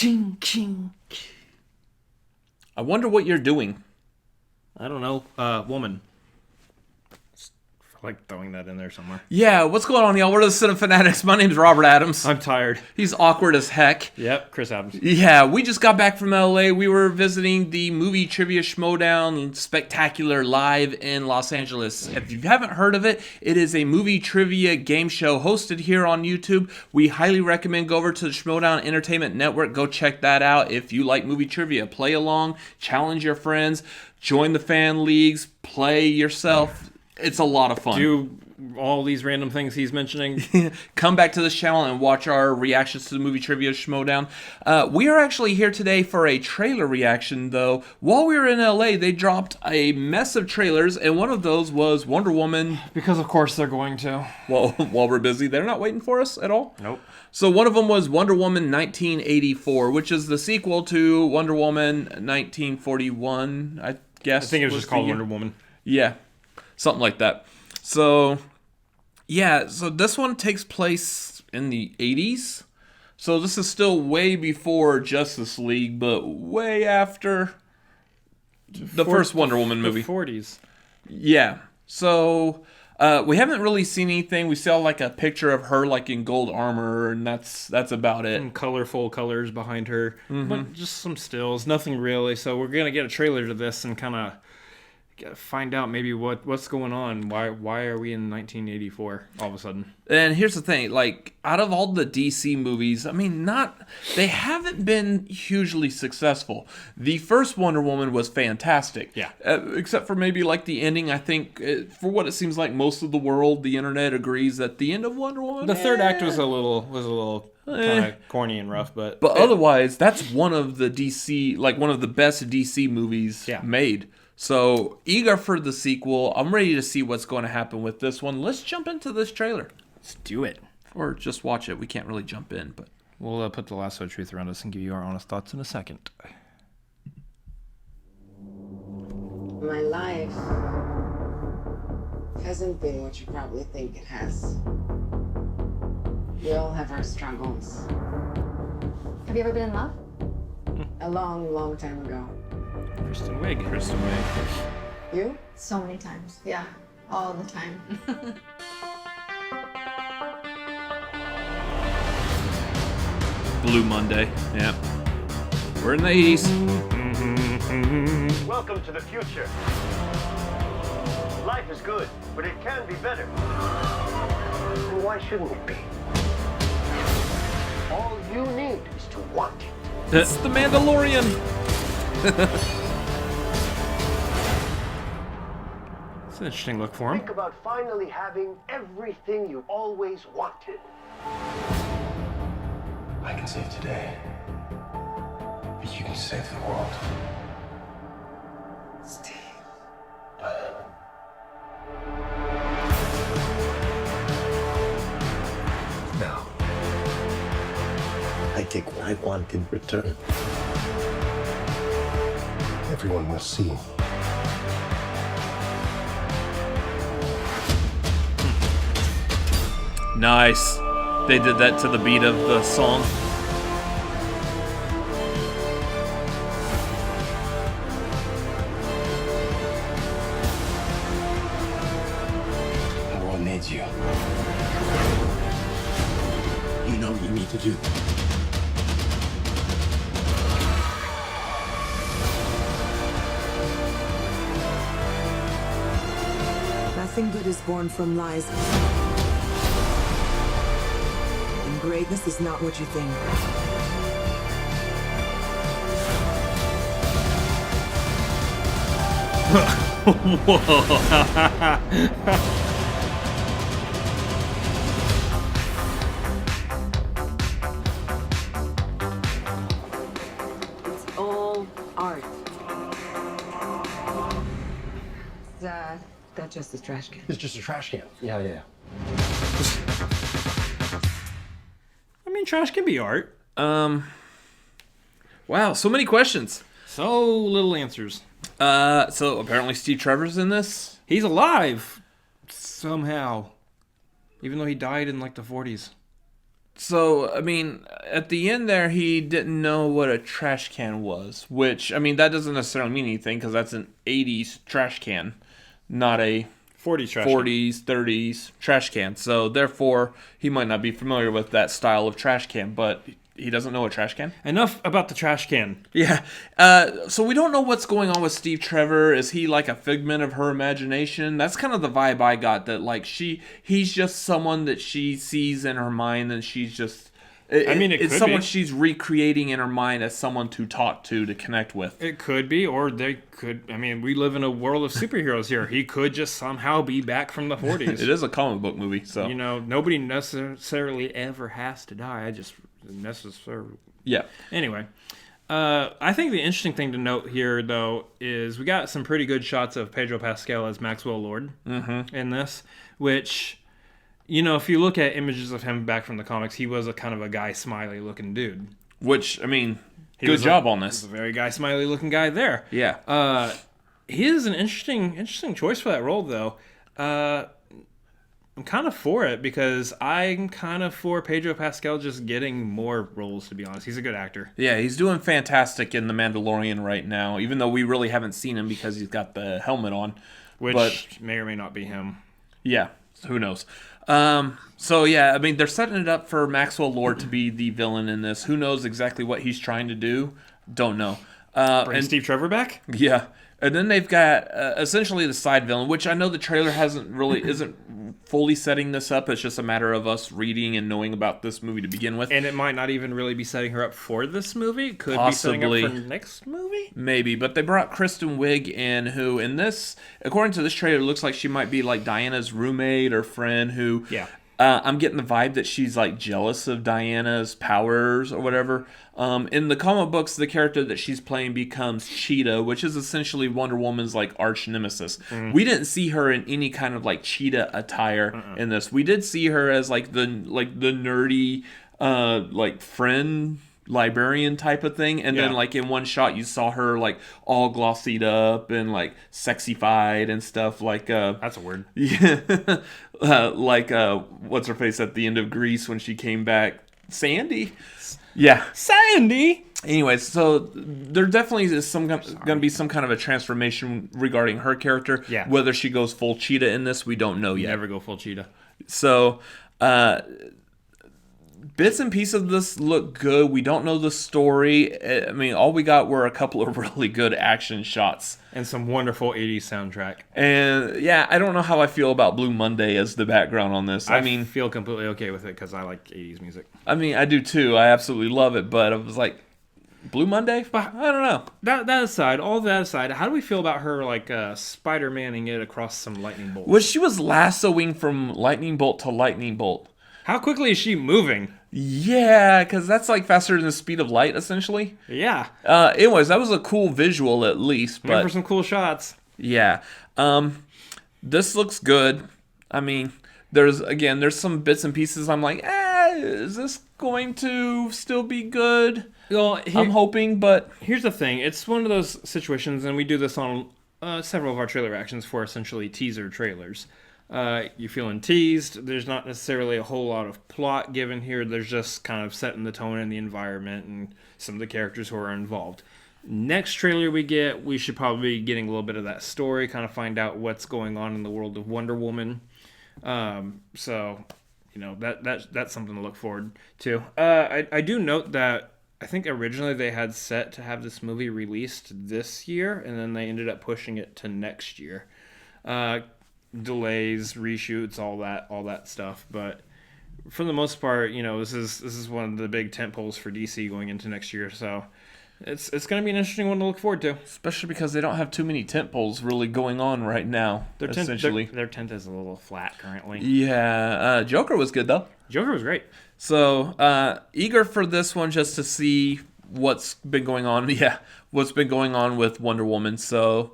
Ching, ching. I wonder what you're doing. I don't know. Woman. I like throwing that in there somewhere. Yeah, what's going on, y'all? We're the Cinefanatics. My name's Robert Adams. I'm tired. He's awkward as heck. Yep, Chris Adams. Yeah, we just got back from LA. We were visiting the movie Trivia Schmodown Spectacular live in Los Angeles. If you haven't heard of it, it is a movie trivia game show hosted here on YouTube. We highly recommend go over to the Schmodown Entertainment Network. Go check that out if you like movie trivia. Play along, challenge your friends, join the fan leagues, play yourself. It's a lot of fun. Do all these random things he's mentioning. Come back to this channel and watch our reactions to the movie Trivia Schmodown. We are actually here today for a trailer reaction, though. While we were in LA, they dropped a mess of trailers, and one of those was Wonder Woman. Because of course they're going to. Well, while we're busy, they're not waiting for us at all. Nope. So one of them was Wonder Woman 1984, which is the sequel to Wonder Woman 1941, I guess. I think it was just called Wonder Woman. Yeah. Something like that. So, yeah, so this one takes place in the 80s. So this is still way before Justice League, but way after the first Wonder Woman movie. The 40s. Yeah. So, we haven't really seen anything. We saw like a picture of her like in gold armor, and that's about it. And colorful colors behind her. But just some stills. Nothing really. So we're going to get a trailer to this and kind of find out maybe what's going on. Why are we in 1984 all of a sudden? And here's the thing, like, out of all the DC movies, I mean, they haven't been hugely successful. The first Wonder Woman was fantastic. Yeah. Except for maybe, like, the ending. I think, for what it seems like most of the world, the internet agrees that the end of Wonder Woman... The third act was a little kind of corny and rough, but otherwise, that's one of the best DC movies made. So, eager for the sequel. I'm ready to see what's going to happen with this one. Let's jump into this trailer. Let's do it. Or just watch it. We can't really jump in, but... We'll put the lasso of truth around us and give you our honest thoughts in a second. My life hasn't been what you probably think it has. We all have our struggles. Have you ever been in love? A long, long time ago. Kristen Wiig. You? So many times. Yeah, all the time. Blue Monday. Yeah. We're in the 80s. Welcome to the future. Life is good, but it can be better. And why shouldn't it be? All you need is to want it. It's the Mandalorian. It's an interesting look for him. Think about finally having everything you always wanted. I can save today, but you can save the world. Steve. Now, I take what I want in return. Everyone will see. Nice. They did that to the beat of the song. The world needs you. You know what you need to do. Nothing good is born from lies. And greatness is not what you think. It's all art. That's just a trash can. It's just a trash can. Yeah. I mean, trash can be art. Wow, so many questions. So little answers. So apparently Steve Trevor's in this. He's alive somehow, even though he died in like the 40s. So, I mean, at the end there, he didn't know what a trash can was, which, I mean, that doesn't necessarily mean anything because that's an 80s trash can, not a 40s trash. 40s, 30s trash can. So, therefore, he might not be familiar with that style of trash can, but he doesn't know a trash can? Enough about the trash can. Yeah. So we don't know what's going on with Steve Trevor. Is he like a figment of her imagination? That's kind of the vibe I got, that like he's just someone that she sees in her mind, and she's just... it's could someone be. she's recreating in her mind as someone to talk to connect with. It could be, or they could. I mean, we live in a world of superheroes here. He could just somehow be back from the 40s. It is a comic book movie, so... You know, nobody necessarily ever has to die. I just... necessarily. Yeah. Anyway, I think the interesting thing to note here, though, is we got some pretty good shots of Pedro Pascal as Maxwell Lord in this, which, you know, if you look at images of him back from the comics, he was a kind of a guy smiley looking dude. Which, I mean, He good was job a, on he this. was a very guy smiley looking guy there. Yeah. He is an interesting choice for that role, though. I'm kind of for it because I'm kind of for Pedro Pascal just getting more roles, to be honest. He's a good actor. Yeah, he's doing fantastic in The Mandalorian right now, even though we really haven't seen him because he's got the helmet on. Which may or may not be him. Yeah, who knows? So, yeah, I mean, they're setting it up for Maxwell Lord to be the villain in this. Who knows exactly what he's trying to do? Don't know. Bring Steve Trevor back? Yeah. And then they've got essentially the side villain, which I know the trailer isn't fully setting this up. It's just a matter of us reading and knowing about this movie to begin with. And it might not even really be setting her up for this movie. It could Possibly. be setting up for next movie. Maybe, but they brought Kristen Wiig in, who in this, according to this trailer, looks like she might be like Diana's roommate or friend who... Yeah. I'm getting the vibe that she's like jealous of Diana's powers or whatever. In the comic books, the character that she's playing becomes Cheetah, which is essentially Wonder Woman's like arch nemesis. We didn't see her in any kind of like cheetah attire in this. We did see her as like the nerdy like friend librarian type of thing, and then like in one shot you saw her like all glossied up and like sexified and stuff, like That's a word. yeah, like what's her face at the end of Grease when she came back, Sandy. Yeah, Sandy! anyways, so there definitely is going to be some kind of a transformation regarding her character. Yeah. Whether she goes full cheetah in this, we don't know yet. Never go full cheetah. So, bits and pieces of this look good. We don't know the story. I mean, all we got were a couple of really good action shots. And some wonderful 80s soundtrack. And, yeah, I don't know how I feel about Blue Monday as the background on this. I mean, feel completely okay with it because I like 80s music. I mean, I do too. I absolutely love it. But I was like, Blue Monday? I don't know. That aside, all that aside, how do we feel about her like Spider-Manning it across some lightning bolts? Well, she was lassoing from lightning bolt to lightning bolt. How quickly is she moving? Yeah, because that's like faster than the speed of light, essentially. Yeah. Anyways, that was a cool visual at least. Remember But some cool shots. yeah, this looks good. I mean, there's some bits and pieces I'm like, is this going to still be good? Well, I'm hoping, but here's the thing. It's one of those situations, and we do this on several of our trailer reactions for essentially teaser trailers. You're feeling teased. There's not necessarily a whole lot of plot given here. There's just kind of setting the tone and the environment and some of the characters who are involved. Next trailer we get, we should probably be getting a little bit of that story, kind of find out what's going on in the world of Wonder Woman. So, you know, that's something to look forward to. I do note that I think originally they had set to have this movie released this year, and then they ended up pushing it to next year. Delays, reshoots, all that stuff. But for the most part, you know, this is one of the big tentpoles for DC going into next year. So it's going to be an interesting one to look forward to. especially because they don't have too many tentpoles really going on right now. Essentially, Their tent is a little flat currently. yeah. Joker was good though. Joker was great. So eager for this one just to see what's been going on. Yeah, what's been going on with Wonder Woman. So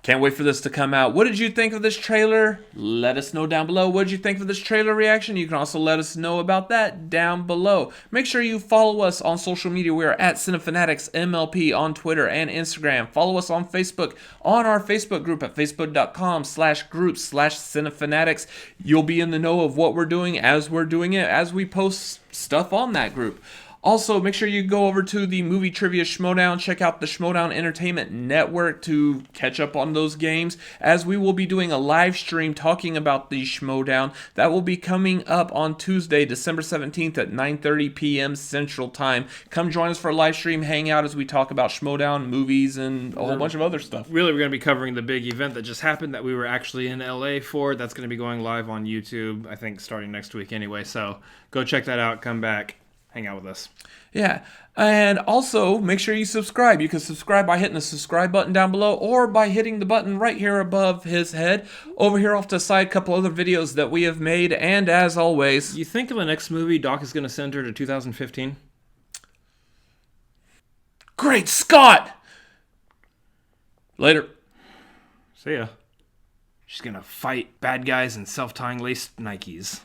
Can't wait for this to come out. What did you think of this trailer? Let us know down below. What did you think of this trailer reaction? You can also let us know about that down below. Make sure you follow us on social media. We are at Cinefanatics MLP on Twitter and Instagram. Follow us on Facebook on our Facebook group at facebook.com/groups/Cinefanatics. You'll be in the know of what we're doing as we're doing it, as we post stuff on that group. Also, make sure you go over to the Movie Trivia Schmodown. Check out the Schmodown Entertainment Network to catch up on those games, as we will be doing a live stream talking about the Schmodown. That will be coming up on Tuesday, December 17th at 9:30 p.m. Central Time. Come join us for a live stream, hang out as we talk about Schmodown, movies, and a whole bunch of other stuff. Really, we're going to be covering the big event that just happened that we were actually in LA for. That's going to be going live on YouTube, I think, starting next week anyway. So go check that out. Come back. Hang out with us. Yeah, and also make sure you subscribe. You can subscribe by hitting the subscribe button down below or by hitting the button right here above his head. Over here off to the side, a couple other videos that we have made, and as always... You think of the next movie Doc is going to send her to 2015? Great Scott! Later. See ya. She's going to fight bad guys in self-tying laced Nikes.